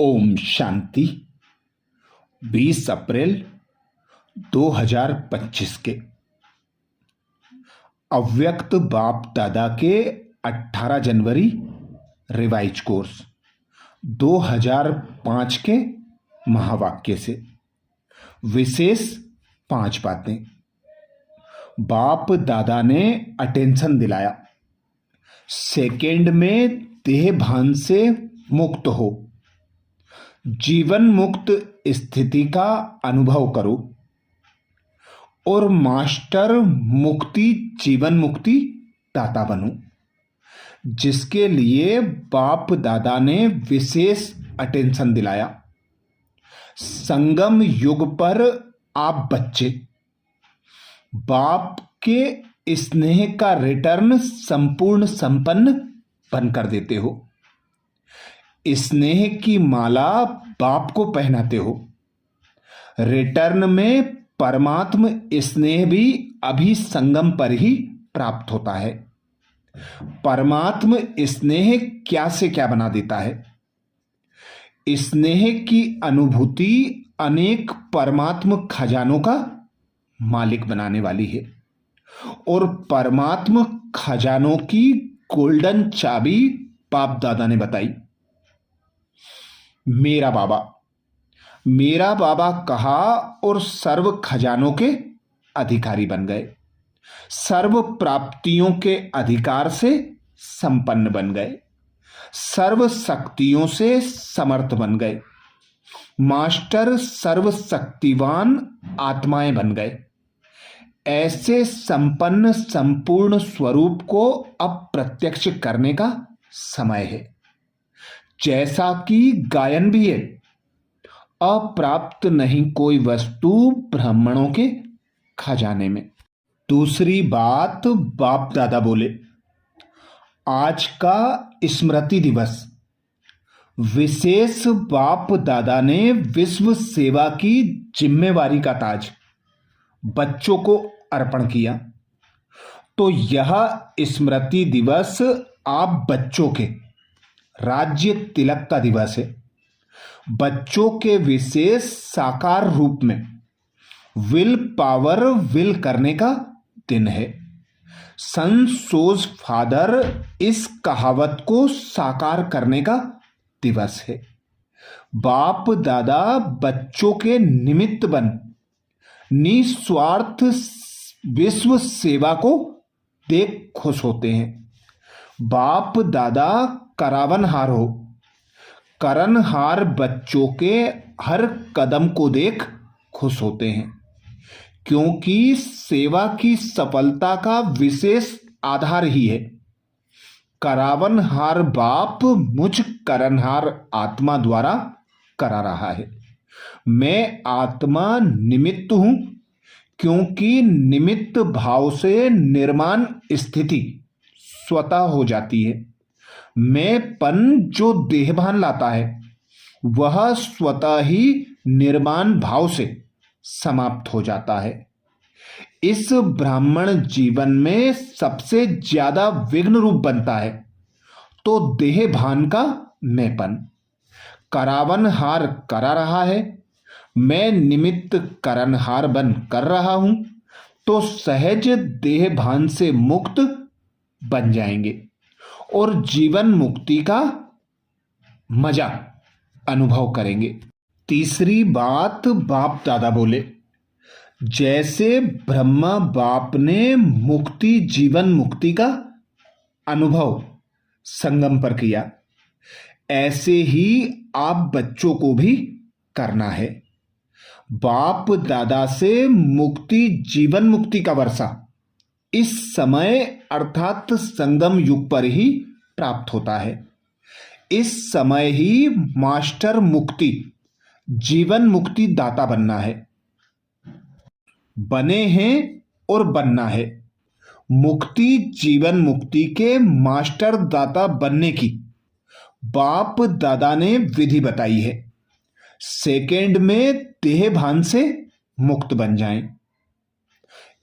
ओम शांति। 20 अप्रैल 2025 के अव्यक्त बाप दादा के 18 जनवरी रिवाइज कोर्स 2005 के महावाक्य से विशेष 5 बातें। बाप दादा ने अटेंशन दिलाया, सेकेंड में देह भान से मुक्त हो, जीवन मुक्त स्थिति का अनुभव करो और मास्टर मुक्ति जीवन मुक्ति दाता बनो, जिसके लिए बाप दादा ने विशेष अटेंशन दिलाया। संगम युग पर आप बच्चे बाप के स्नेह का रिटर्न संपूर्ण संपन्न बनकर देते हो। स्नेह की माला बाप को पहनाते हो। रिटर्न में परमात्म स्नेह भी अभी संगम पर ही प्राप्त होता है। परमात्म स्नेह क्या से क्या बना देता है। स्नेह की अनुभूति अनेक परमात्म खजानों का मालिक बनाने वाली है और परमात्म खजानों की गोल्डन चाबी बाप दादा ने बताई। मेरा बाबा कहा और सर्व खजानों के अधिकारी बन गए, सर्व प्राप्तियों के अधिकार से संपन्न बन गए, सर्व शक्तियों से समर्थ बन गए, मास्टर सर्वशक्तिवान आत्माएं बन गए। ऐसे संपन्न संपूर्ण स्वरूप को अब प्रत्यक्ष करने का समय है। जैसा कि गायन भी है, अप्राप्त नहीं कोई वस्तु ब्राह्मणों के खजाने में। दूसरी बात बाप दादा बोले, आज का स्मृति दिवस विशेष बाप दादा ने विश्व सेवा की जिम्मेवारी का ताज बच्चों को अर्पण किया। तो यह स्मृति दिवस आप बच्चों के राज्य तिलक का दिवस है। बच्चों के विशेष साकार रूप में विल पावर विल करने का दिन है। सन सोज फादर इस कहावत को साकार करने का दिवस है। बाप दादा बच्चों के निमित्त बन निस्वार्थ विश्व सेवा को देख खुश होते हैं। बाप दादा करावनहार हो, करनहार बच्चों के हर कदम को देख खुश होते हैं, क्योंकि सेवा की सफलता का विशेष आधार ही है। करावनहार बाप मुझ करनहार आत्मा द्वारा करा रहा है। मैं आत्मा निमित्त हूं, क्योंकि निमित्त भाव से निर्माण स्थिति स्वतः हो जाती है। मैं पन जो देहभान लाता है वह स्वतः ही निर्माण भाव से समाप्त हो जाता है। इस ब्राह्मण जीवन में सबसे ज्यादा विघ्न रूप बनता है तो देहभान का मैंपन। करावनहार करा रहा है, मैं निमित्त करनहार बन कर रहा हूं, तो सहज देहभान से मुक्त बन जाएंगे और जीवन मुक्ति का मजा अनुभव करेंगे। तीसरी बात बाप दादा बोले, जैसे ब्रह्मा बाप ने मुक्ति जीवन मुक्ति का अनुभव संगम पर किया, ऐसे ही आप बच्चों को भी करना है। बाप दादा से मुक्ति जीवन मुक्ति का वर्षा इस समय अर्थात संगम युग पर ही प्राप्त होता है। इस समय ही मास्टर मुक्ति जीवन मुक्ति दाता बनना है, बने हैं और बनना है। मुक्ति जीवन मुक्ति के मास्टर दाता बनने की बाप दादा ने विधि बताई है। सेकेंड में देह भान से मुक्त बन जाएं।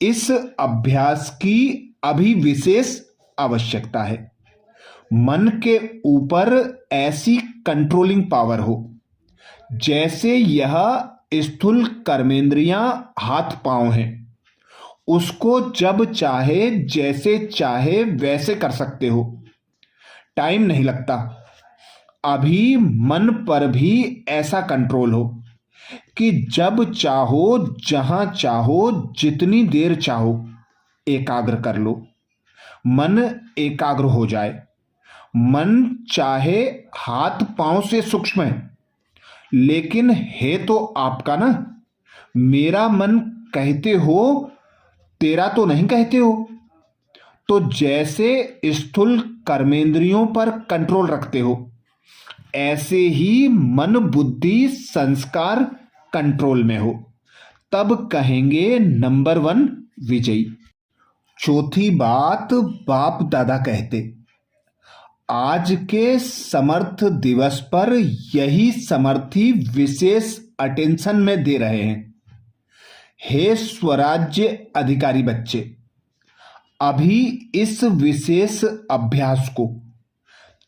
इस अभ्यास की अभी विशेष आवश्यकता है। मन के ऊपर ऐसी कंट्रोलिंग पावर हो जैसे यह स्थूल कर्मेंद्रियां हाथ पांव हैं, उसको जब चाहे जैसे चाहे वैसे कर सकते हो, टाइम नहीं लगता। अभी मन पर भी ऐसा कंट्रोल हो कि जब चाहो जहां चाहो जितनी देर चाहो एकाग्र कर लो, मन एकाग्र हो जाए। मन चाहे हाथ पांव से सूक्ष्म है, लेकिन है तो आपका ना। मेरा मन कहते हो, तेरा तो नहीं कहते हो। तो जैसे स्थूल कर्मेंद्रियों पर कंट्रोल रखते हो, ऐसे ही मन बुद्धि संस्कार कंट्रोल में हो, तब कहेंगे नंबर 1 विजयी। चौथी बात बाप दादा कहते, आज के समर्थ दिवस पर यही समर्थी विशेष अटेंशन में दे रहे हैं। हे स्वराज्य अधिकारी बच्चे, अभी इस विशेष अभ्यास को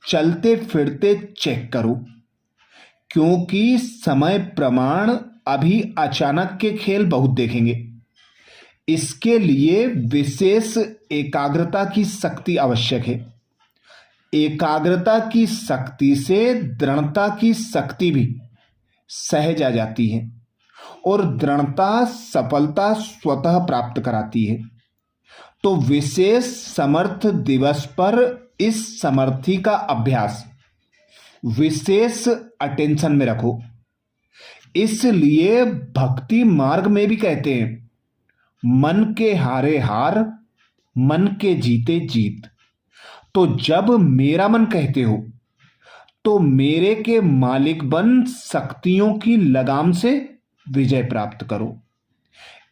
चलते फिरते चेक करो, क्योंकि समय प्रमाण अभी अचानक के खेल बहुत देखेंगे। इसके लिए विशेष एकाग्रता की शक्ति आवश्यक है। एकाग्रता की शक्ति से दृढ़ता की शक्ति भी सहज आ जाती है, और दृढ़ता सफलता स्वतः प्राप्त कराती है। तो विशेष समर्थ दिवस पर इस समर्थी का अभ्यास विशेष अटेंशन में रखो। इसलिए भक्ति मार्ग में भी कहते हैं, मन के हारे हार, मन के जीते जीत। तो जब मेरा मन कहते हो, तो मेरे के मालिक बन शक्तियों की लगाम से विजय प्राप्त करो।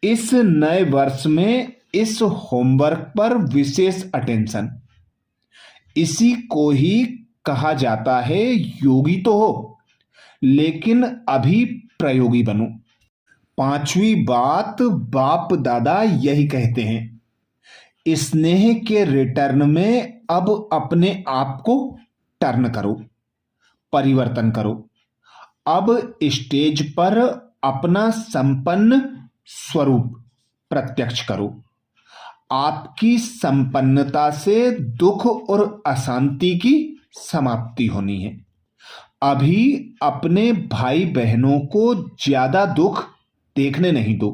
इस नए वर्ष में इस होमवर्क पर विशेष अटेंशन, इसी को ही कहा जाता है योगी तो हो, लेकिन अभी प्रयोगी बनो। पांचवी बात बाप दादा यही कहते हैं, स्नेह के रिटर्न में अब अपने आप को टर्न करो, परिवर्तन करो। अब स्टेज पर अपना संपन्न स्वरूप प्रत्यक्ष करो। आपकी संपन्नता से दुख और अशांति की समाप्ति होनी है। अभी अपने भाई बहनों को ज्यादा दुख देखने नहीं दो।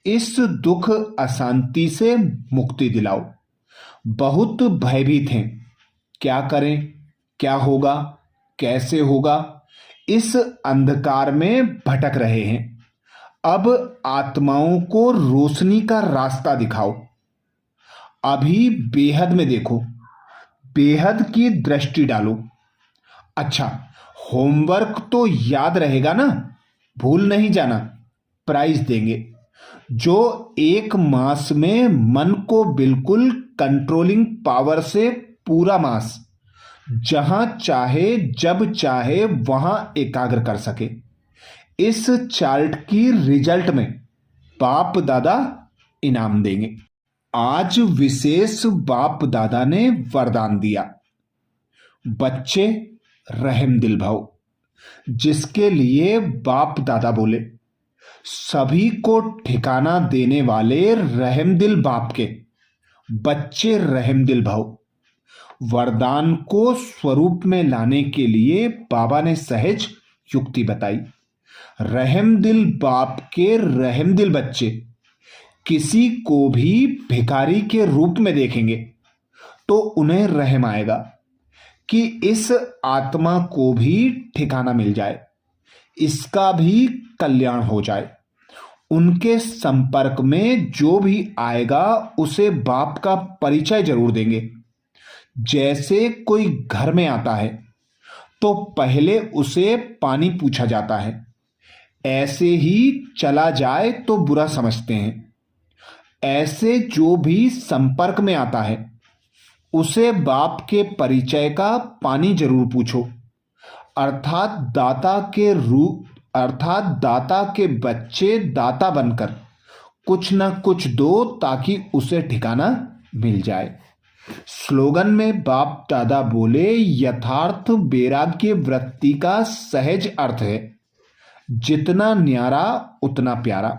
इस दुख अशांति से मुक्ति दिलाओ। बहुत भयभीत हैं, क्या करें, क्या होगा, कैसे होगा, इस अंधकार में भटक रहे हैं। अब आत्माओं को रोशनी का रास्ता दिखाओ। अभी बेहद में देखो, बेहद की दृष्टि डालो। अच्छा, होमवर्क तो याद रहेगा ना, भूल नहीं जाना। प्राइज देंगे। जो 1 मास में मन को बिल्कुल कंट्रोलिंग पावर से पूरा मास जहां चाहे जब चाहे वहां एकाग्र कर सके। इस चार्ट की रिजल्ट में बाप दादा इनाम देंगे। आज विशेष बाप दादा ने वरदान दिया, बच्चे रहम दिल भाव, जिसके लिए बाप दादा बोले, सभी को ठिकाना देने वाले रहम दिल बाप के बच्चे रहम दिल भाव। वरदान को स्वरूप में लाने के लिए बाबा ने सहज युक्ति बताई। रहम दिल बाप के रहम दिल बच्चे किसी को भी भिखारी के रूप में देखेंगे तो उन्हें रहम आएगा कि इस आत्मा को भी ठिकाना मिल जाए, इसका भी कल्याण हो जाए। उनके संपर्क में जो भी आएगा उसे बाप का परिचय जरूर देंगे। जैसे कोई घर में आता है तो पहले उसे पानी पूछा जाता है, ऐसे ही चला जाए तो बुरा समझते हैं। ऐसे जो भी संपर्क में आता है उसे बाप के परिचय का पानी जरूर पूछो, अर्थात दाता के बच्चे दाता बनकर कुछ न कुछ दो ताकि उसे ठिकाना मिल जाए। स्लोगन में बाप दादा बोले, यथार्थ वैराग्य वृत्ति का सहज अर्थ है, जितना न्यारा उतना प्यारा।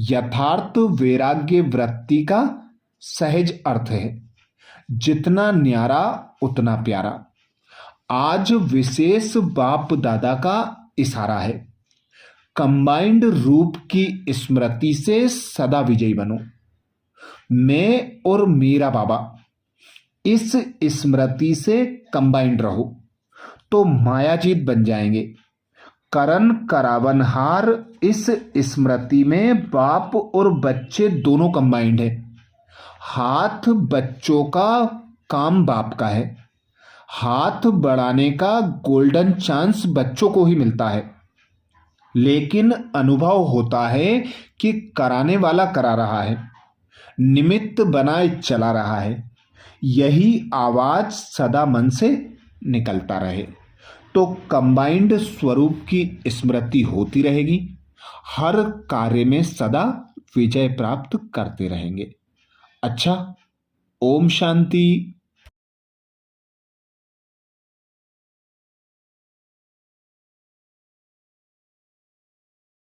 यथार्थ वैराग्य वृत्ति का सहज अर्थ है, जितना न्यारा उतना प्यारा। आज विशेष बाप दादा का इशारा है, कंबाइंड रूप की स्मृति से सदा विजयी बनो। मैं और मेरा बाबा इस स्मृति से कंबाइंड रहो तो मायाजीत बन जाएंगे। करण करावनहार इस स्मृति में बाप और बच्चे दोनों कंबाइंड है। हाथ बच्चों का, काम बाप का है। हाथ बढ़ाने का गोल्डन चांस बच्चों को ही मिलता है, लेकिन अनुभव होता है कि कराने वाला करा रहा है, निमित्त बनाए चला रहा है। यही आवाज सदा मन से निकलता रहे तो कंबाइंड स्वरूप की स्मृति होती रहेगी। हर कार्य में सदा विजय प्राप्त करते रहेंगे। अच्छा, ओम शांति।